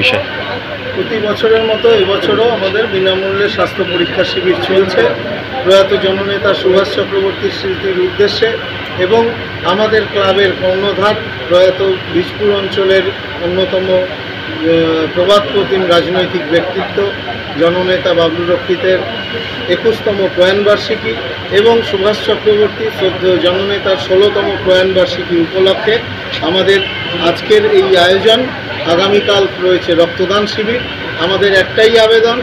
বিষয়? প্রতি বছরের মতো এবছরও আমাদের বিনামূল্যে স্বাস্থ্য পরীক্ষা শিবির চলছে প্রয়াত জননেতা সুভাষ চক্রবর্তীর স্মৃতির উদ্দেশ্যে এবং আমাদের ক্লাবের কর্ণধার প্রয়াত বীজপুর অঞ্চলের অন্যতম প্রবাদপ্রতিম রাজনৈতিক ব্যক্তিত্ব জননেতা বাবলু রক্ষিতের 21তম প্রয়াণবার্ষিকী এবং সুভাষ চক্রবর্তী শ্রদ্ধেয় জননেতার 16তম প্রয়াণবার্ষিকী উপলক্ষে আমাদের আজকের এই আয়োজন। আগামীকাল রয়েছে রক্তদান শিবির। আমাদের একটাই আবেদন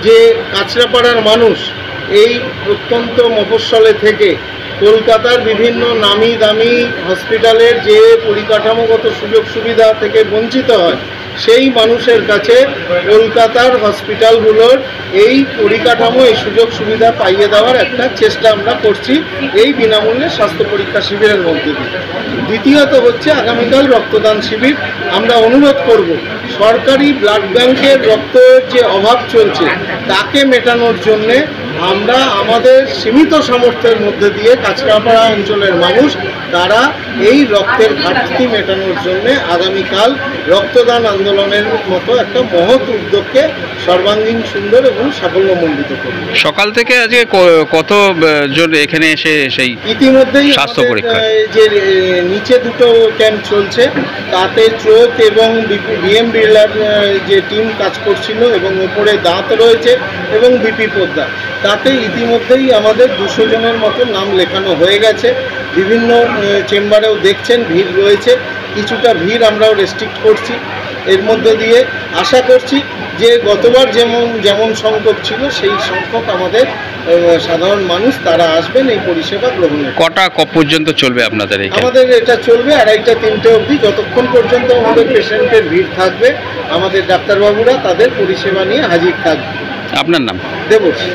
যে কাছড়াপাড়ার মানুষ এই প্রত্যন্ত মফস্বলে থেকে কলকাতার বিভিন্ন নামি দামি হসপিটালের যে পরিকাঠামোগত সুযোগ সুবিধা থেকে বঞ্চিত হয়, সেই মানুষের কাছে কলকাতার হসপিটালগুলোর এই পরিকাঠামো এই সুযোগ সুবিধা পাইয়ে দেওয়ার একটা চেষ্টা আমরা করছি এই বিনামূল্যে স্বাস্থ্য পরীক্ষা শিবিরের মধ্যে দিয়ে। দ্বিতীয়ত হচ্ছে আগামীকাল রক্তদান শিবির। আমরা অনুরোধ করব সরকারি ব্লাড ব্যাংকের রক্তের যে অভাব চলছে তাকে মেটানোর জন্যে আমরা আমাদের সীমিত সামর্থ্যের মধ্যে দিয়ে কাছড়াপাড়া অঞ্চলের মানুষ তারা এই রক্তের ঘাটতি মেটানোর জন্যে আগামীকাল রক্তদান আন্দোলনের মতো একটা মহৎ উদ্যোগকে সর্বাঙ্গীন সুন্দর এবং সাফল্যমণ্ডিত করবে। সকাল থেকে আজকে কত জন এখানে এসে সেই ইতিমধ্যেই স্বাস্থ্য পরীক্ষা যে নিচে দুটো ক্যাম্প চলছে তাতে চোখ এবং বিএম বিড়লার যে টিম কাজ করছিল এবং উপরে দাঁত রয়েছে এবং বিপি পদ্মা, তাতে ইতিমধ্যেই আমাদের 200 জনের মতো নাম লেখানো হয়ে গেছে। বিভিন্ন চেম্বারেও দেখছেন ভিড় রয়েছে, কিছুটা ভিড় আমরাও রেস্ট্রিক্ট করছি। এর মধ্যে দিয়ে আশা করছি যে গতবার যেমন সংখ্যক ছিল সেই সংখ্যক আমাদের সাধারণ মানুষ তারা আসবেন এই পরিষেবা গ্রহণে। কটা পর্যন্ত চলবে আপনাদের? আমাদের এটা চলবে 2:30-3টে অবধি, যতক্ষণ পর্যন্ত আমাদের পেশেন্টের ভিড় থাকবে আমাদের ডাক্তারবাবুরা তাদের পরিষেবা নিয়ে হাজির থাকবে। আপনার নাম? দেবশ্রী।